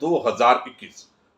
2021।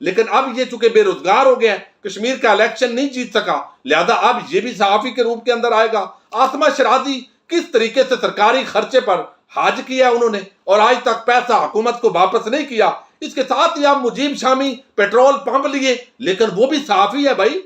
لیکن اب یہ چونکہ بے روزگار ہو گیا ہے، کشمیر کا الیکشن نہیں جیت سکا، لہذا اب یہ بھی صحافی کے روپ کے اندر آئے گا۔ آسما شرازی کس طریقے سے سرکاری خرچے پر حج کیا انہوں نے، اور آج تک پیسہ حکومت کو واپس نہیں کیا۔ اس کے ساتھ ہی آپ مجیب شامی پیٹرول پمپ لیے، لیکن وہ بھی صحافی ہے بھائی۔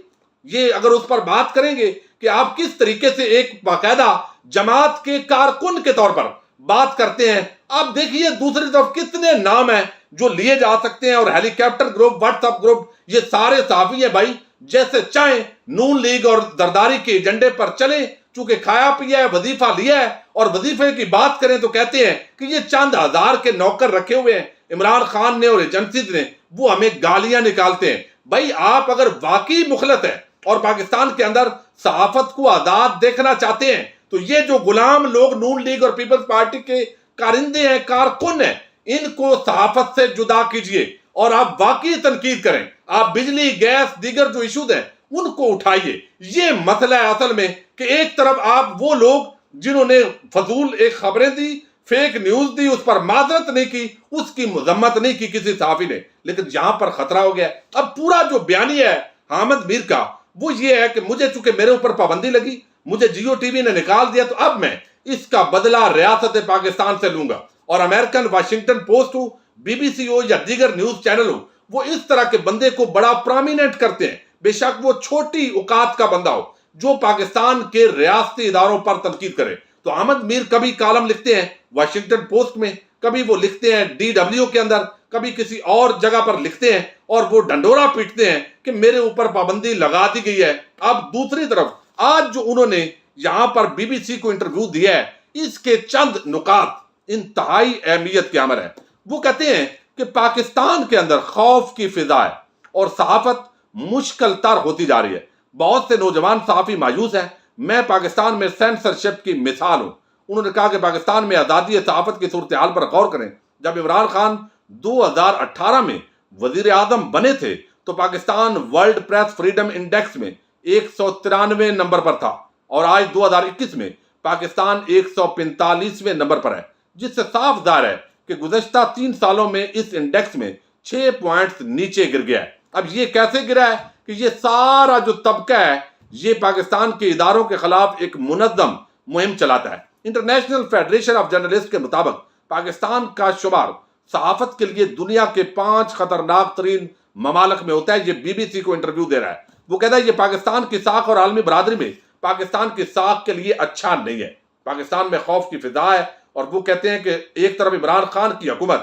یہ اگر اس پر بات کریں گے کہ آپ کس طریقے سے ایک باقاعدہ جماعت کے کارکن کے طور پر بات کرتے ہیں، آپ دیکھیے دوسری طرف کتنے نام ہیں جو لیے جا سکتے ہیں، اور helicopter group, WhatsApp group, یہ سارے صحافی ہیں بھائی، جیسے چاہیں نون لیگ اور زرداری کے ایجنڈے پر چلیں، چونکہ کھایا پیا ہے، وظیفہ لیا ہے، اور وظیفے کی بات کریں تو کہتے ہیں کہ یہ چند ہزار کے نوکر رکھے ہوئے ہیں عمران خان نے اور ایجنسیز نے، وہ ہمیں گالیاں نکالتے ہیں۔ بھائی آپ اگر واقعی مخلص ہیں اور پاکستان کے اندر صحافت کو آزاد دیکھنا چاہتے ہیں تو یہ جو غلام لوگ نون لیگ اور پیپلز پارٹی کے کارندے ہیں، کارکن ہیں، ان کو صحافت سے جدا کیجئے اور آپ واقعی تنقید کریں۔ آپ بجلی، گیس، دیگر جو ایشوز ہیں ان کو اٹھائیے۔ یہ مسئلہ ہے اصل میں کہ ایک طرف آپ وہ لوگ جنہوں نے فضول ایک خبریں دی، فیک نیوز دی، اس پر معذرت نہیں کی، اس کی مذمت نہیں کی کسی صحافی نے، لیکن یہاں پر خطرہ ہو گیا۔ اب پورا جو بیانیہ ہے حامد میر کا وہ یہ ہے کہ مجھے چونکہ میرے اوپر پابندی لگی، مجھے جیو ٹی وی نے نکال دیا، تو اب میں اس کا بدلہ ریاست پاکستان سے لوں گا، اور امریکن واشنگٹن پوسٹ ہو، بی بی سی ہو یا دیگر نیوز چینل ہو، وہ اس طرح کے بندے کو بڑا پرامیننٹ کرتے ہیں، بے شک وہ چھوٹی اوقات کا بندہ ہو جو پاکستان کے ریاستی اداروں پر تنقید کرے۔ تو احمد میر کبھی کالم لکھتے ہیں واشنگٹن پوسٹ میں، کبھی وہ لکھتے ہیں ڈی ڈبلیو کے اندر، کبھی کسی اور جگہ پر لکھتے ہیں، اور وہ ڈنڈورا پیٹتے ہیں کہ میرے اوپر پابندی لگا دی گئی ہے۔ اب دوسری طرف آج جو انہوں نے یہاں پر بی بی سی کو انٹرویو دیا ہے، اس کے چند نکات انتہائی اہمیت کے حامل ہیں۔ وہ کہتے ہیں کہ پاکستان کے اندر خوف کی فضا ہے اور صحافت مشکل تر ہوتی جا رہی ہے، بہت سے نوجوان صحافی مایوس ہیں، میں پاکستان میں سینسرشپ کی مثال ہوں۔ انہوں نے کہا کہ پاکستان میں آزادی صحافت کی صورتحال پر غور کریں۔ جب عمران خان 2018 میں وزیر اعظم بنے تھے تو Pakistan world press freedom index میں 193 نمبر پر تھا، اور آج 2021 میں پاکستان 145ویں نمبر پر ہے، جس سے صاف ظاہر ہے کہ گزشتہ 3 سالوں میں اس انڈیکس میں 6 پوائنٹس نیچے گر گیا ہے۔ اب یہ کیسے گرا ہے کہ یہ سارا جو طبقہ ہے یہ پاکستان کے اداروں کے خلاف ایک منظم مہم چلاتا ہے۔ انٹرنیشنل فیڈریشن آف جرنلسٹ کے مطابق پاکستان کا شمار صحافت کے لیے دنیا کے 5 خطرناک ترین ممالک میں ہوتا ہے۔ یہ بی بی سی کو انٹرویو دے رہا ہے، وہ کہتا ہے یہ پاکستان کی ساکھ اور عالمی برادری میں پاکستان کی ساکھ کے لیے اچھا نہیں ہے۔ پاکستان میں خوف کی فضا ہے، اور وہ کہتے ہیں کہ ایک طرف عمران خان کی حکومت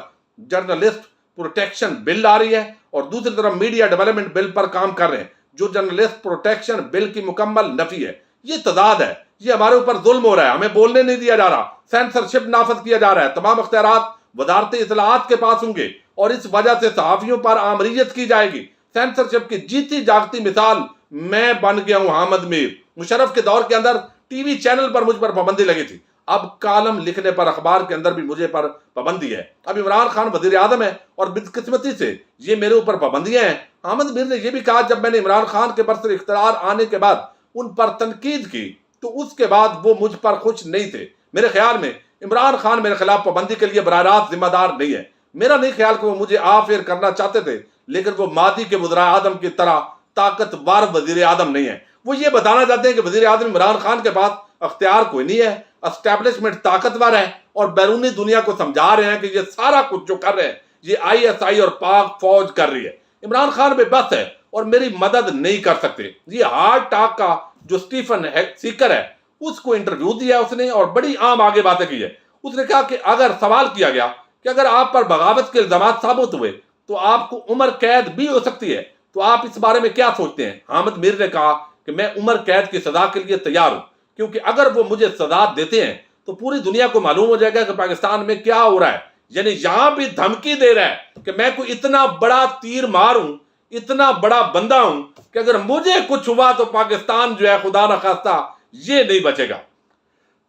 جرنلسٹ پروٹیکشن بل لا رہی ہے، اور دوسری طرف میڈیا ڈیولپمنٹ بل پر کام کر رہے ہیں جو جرنلسٹ پروٹیکشن بل کی مکمل نفی ہے۔ یہ تضاد ہے، یہ ہمارے اوپر ظلم ہو رہا ہے، ہمیں بولنے نہیں دیا جا رہا، سینسرشپ نافذ کیا جا رہا ہے، تمام اختیارات وزارت اطلاعات کے پاس ہوں گے، اور اس وجہ سے صحافیوں پر آمریت کی جائے گی۔ سینسرشپ کی جیتی جاگتی مثال میں بن گیا ہوں حامد میر۔ مشرف کے دور کے اندر ٹی وی چینل پر مجھ پر پابندی لگی تھی، اب کالم لکھنے پر اخبار کے اندر بھی مجھے پر پابندی ہے۔ اب عمران خان وزیر اعظم ہے اور بدقسمتی سے یہ میرے اوپر پابندیاں ہیں۔ حامد میر نے یہ بھی کہا جب میں نے عمران خان کے برسر اختیار آنے کے بعد ان پر تنقید کی تو اس کے بعد وہ مجھ پر خوش نہیں تھے۔ میرے خیال میں عمران خان میرے خلاف پابندی کے لیے براہ راست ذمہ دار نہیں ہے۔ میرا نہیں خیال کہ وہ مجھے آف ایئر کرنا چاہتے تھے، لیکن وہ ماضی کے وزراء اعظم کی طرح طاقتور وزیر اعظم نہیں ہے۔ وہ یہ بتانا چاہتے ہیں کہ وزیر اعظم عمران خان کے پاس اختیار کوئی نہیں ہے، اسٹیبلشمنٹ طاقتور ہے، اور بیرونی دنیا کو سمجھا رہے ہیں کہ یہ سارا کچھ جو کر رہے ہیں یہ آئی ایس آئی اور پاک فوج کر رہی ہے۔ عمران خان بے بس ہے اور میری مدد نہیں کر سکتے۔ یہ ہارٹ ٹاک کا جو سٹیفن سیکر ہے اس کو انٹرویو دیا اس نے، اور بڑی عام آگے باتیں کی ہے۔ اس نے کہا کہ اگر سوال کیا گیا کہ اگر آپ پر بغاوت کے الزامات ثابت ہوئے تو آپ کو عمر قید بھی ہو سکتی ہے، تو آپ اس بارے میں کیا سوچتے ہیں؟ حامد میر نے کہا کہ میں عمر قید کی سزا کے لیے تیار ہوں، کیونکہ اگر وہ مجھے سزا دیتے ہیں تو پوری دنیا کو معلوم ہو جائے گا کہ پاکستان میں کیا ہو رہا ہے۔ یعنی یہاں بھی دھمکی دے رہا ہے کہ میں کوئی اتنا بڑا تیر مار ہوں، اتنا بڑا بندہ ہوں کہ اگر مجھے کچھ ہوا تو پاکستان جو ہے خدا نخواستہ یہ نہیں بچے گا۔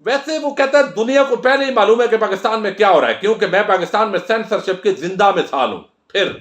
ویسے وہ کہتا ہے دنیا کو پہلے ہی معلوم ہے کہ پاکستان میں کیا ہو رہا ہے، کیونکہ میں پاکستان میں سینسرشپ کی زندہ مثال ہوں۔ پھر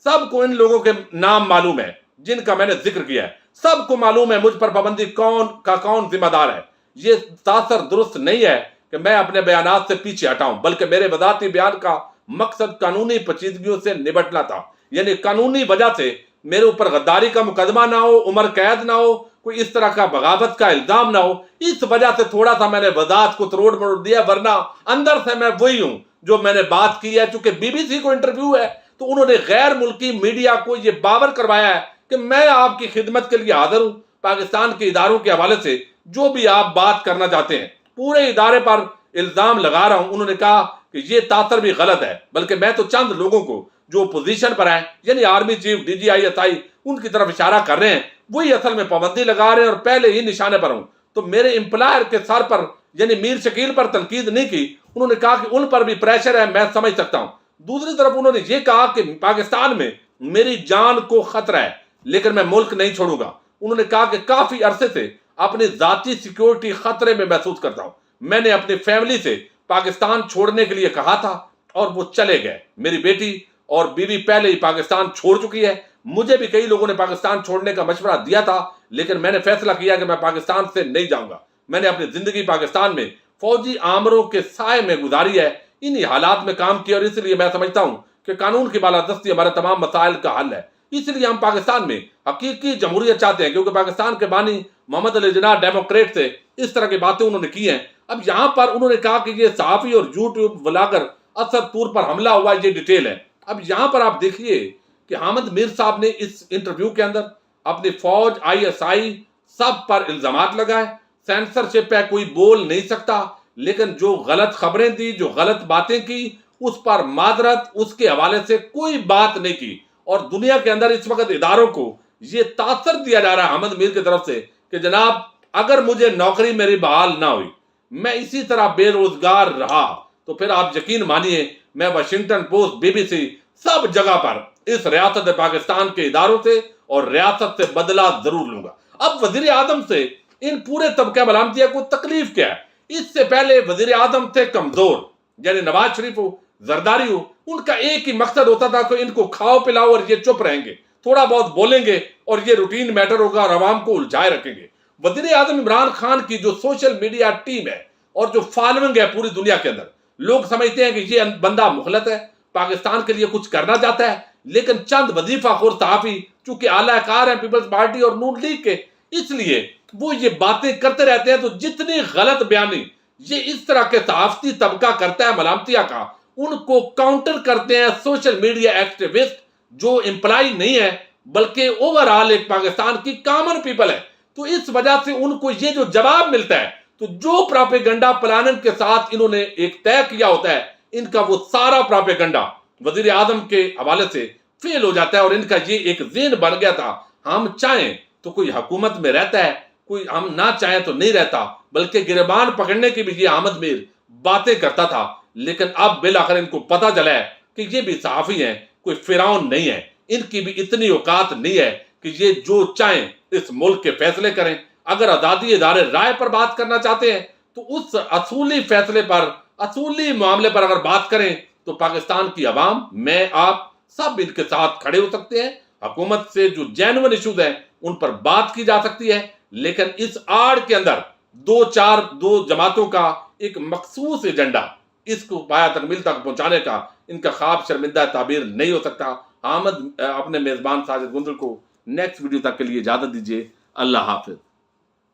سب کو ان لوگوں کے نام معلوم ہے جن کا میں نے ذکر کیا ہے، سب کو معلوم ہے مجھ پر پابندی کون ذمہ دار ہے۔ یہ تاثر درست نہیں ہے کہ میں اپنے بیانات سے پیچھے ہٹاؤں، بلکہ میرے وذاتی بیان کا مقصد قانونی پیچیدگیوں سے نبٹنا تھا، یعنی قانونی وجہ سے میرے اوپر غداری کا مقدمہ نہ ہو، عمر قید نہ ہو، کوئی اس طرح کا بغاوت کا الزام نہ ہو۔ اس وجہ سے تھوڑا سا میں نے وضاحت کو تروڑ موڑ دیا، ورنہ اندر سے میں وہی ہوں جو میں نے بات کی ہے۔ چونکہ بی بی سی کو انٹرویو ہے تو انہوں نے غیر ملکی میڈیا کو یہ باور کروایا ہے کہ میں آپ کی خدمت کے لیے حاضر ہوں، پاکستان کے اداروں کے حوالے سے جو بھی آپ بات کرنا چاہتے ہیں پورے ادارے پر الزام لگا رہا ہوں۔ انہوں نے کہا کہ یہ تاثر بھی غلط ہے، بلکہ میں تو چند لوگوں کو جو پوزیشن پر ہیں، یعنی army chief, D G I S I, ان کی طرف اشارہ کر رہے ہیں، وہی اصل میں پابندی لگا رہے ہیں اور پہلے ہی نشانے پر ہوں۔ تو میرے امپلائر کے سر پر یعنی میر شکیل پر تنقید نہیں کی، انہوں نے کہا کہ ان پر بھی پریشر ہے، میں سمجھ سکتا ہوں۔ دوسری طرف انہوں نے یہ کہا کہ پاکستان میں میری جان کو خطرہ ہے لیکن میں ملک نہیں چھوڑوں گا۔ انہوں نے کہا کہ کافی عرصے سے اپنی ذاتی سیکیورٹی خطرے میں محسوس کرتا ہوں، میں نے اپنی فیملی سے پاکستان چھوڑنے کے لیے کہا تھا اور وہ چلے گئے۔ میری بیٹی اور بیوی پہلے ہی پاکستان چھوڑ چکی ہے، مجھے بھی کئی لوگوں نے پاکستان چھوڑنے کا مشورہ دیا تھا لیکن میں نے فیصلہ کیا کہ میں پاکستان سے نہیں جاؤں گا۔ میں نے اپنی زندگی پاکستان میں فوجی آمروں کے سائے میں گزاری ہے، انہی حالات میں کام کیا، اور اس لیے میں سمجھتا ہوں کہ قانون کی بالادستی ہمارے تمام مسائل کا حل ہے۔ اس لیے ہم پاکستان میں حقیقی جمہوریت چاہتے ہیں، کیونکہ پاکستان کے بانی محمد علی جناح ڈیموکریٹ سے اس طرح کی باتیں انہوں نے کی ہیں۔ اب یہاں پر انہوں نے کہا کہ یہ صحافی اور یوٹیوب ولاگر اسد طور پر حملہ ہوا، یہ ڈیٹیل ہے۔ اب یہاں پر آپ دیکھیے کہ حامد میر صاحب نے اس انٹرویو کے اندر اپنی فوج، آئی ایس آئی سب پر الزامات لگائے، سینسرشپ ہے، کوئی بول نہیں سکتا، لیکن جو غلط خبریں دی، جو غلط باتیں کی، اس پر معذرت اس کے حوالے سے کوئی بات نہیں کی۔ اور دنیا کے اندر اس وقت اداروں کو یہ تاثر دیا جا رہا ہے حامد میر کی طرف سے کہ جناب اگر مجھے نوکری میری بحال نہ ہوئی، میں اسی طرح بے روزگار رہا، تو پھر آپ یقین مانیے میں Washington Post, B B C, سب جگہ پر اس ریاست پاکستان کے اداروں سے اور ریاست سے بدلہ ضرور لوں گا۔ اب وزیر اعظم سے ان پورے طبقہ ملامتیہ کو تکلیف کیا ہے؟ اس سے پہلے وزیر اعظم تھے کمزور، یعنی نواز شریف ہو، زرداری ہو، ان کا ایک ہی مقصد ہوتا تھا کہ ان کو کھاؤ پلاؤ اور یہ چپ رہیں گے، تھوڑا بہت بولیں گے اور یہ روٹین میٹر ہوگا اور عوام کو الجھائے رکھیں گے۔ وزیر اعظم عمران خان کی جو سوشل میڈیا ٹیم ہے اور جو فالوئنگ ہے پوری دنیا کے اندر، لوگ سمجھتے ہیں کہ یہ بندہ مخلص ہے، پاکستان کے لیے کچھ کرنا چاہتا ہے، لیکن چند وظیفہ خور صحافی چونکہ اعلی کار ہیں پیپلز پارٹی اور نون لیگ کے، اس لیے وہ یہ باتیں کرتے رہتے ہیں۔ تو جتنی غلط بیانی یہ اس طرح کے صحافتی طبقہ کرتا ہے ملامتیہ کا، ان کو کاؤنٹر کرتے ہیں سوشل میڈیا ایکٹیوسٹ جو امپلائی نہیں ہے بلکہ اوورآل ایک پاکستان کی کامن پیپل ہے۔ تو اس وجہ سے ان کو یہ جو جواب ملتا ہے، تو جو پراپیگنڈا پلاننگ کے ساتھ انہوں نے ایک طے کیا ہوتا ہے، ان کا وہ سارا پراپیگنڈا وزیر اعظم کے حوالے سے فیل ہو جاتا ہے۔ اور ان کا یہ ایک ذہن بن گیا تھا، ہم چاہیں تو کوئی حکومت میں رہتا ہے، کوئی ہم نہ چاہیں تو نہیں رہتا، بلکہ گریبان پکڑنے کی بھی یہ حامد میر باتیں کرتا تھا۔ لیکن اب بالآخر ان کو پتہ چلا ہے کہ یہ بھی صحافی ہیں، کوئی فرعون نہیں ہے، ان کی بھی اتنی اوقات نہیں ہے کہ یہ جو چاہیں اس ملک کے فیصلے کریں۔ اگر آزادی ادارے رائے پر بات کرنا چاہتے ہیں تو اس اصولی فیصلے پر، اصولی معاملے پر اگر بات کریں تو پاکستان کی عوام، میں، آپ سب ان کے ساتھ کھڑے ہو سکتے ہیں۔ حکومت سے جو جینوئن ایشوز ہیں ان پر بات کی جا سکتی ہے، لیکن اس آڑ کے اندر دو جماعتوں کا ایک مخصوص ایجنڈا، اس کو پایا تکمیل تک پہنچانے کا ان کا خواب شرمندہ تعبیر نہیں ہو سکتا۔ حامد اپنے میزبان ساجد گندل کو نیکسٹ ویڈیو تک کے لیے اجازت دیجیے۔ اللہ حافظ۔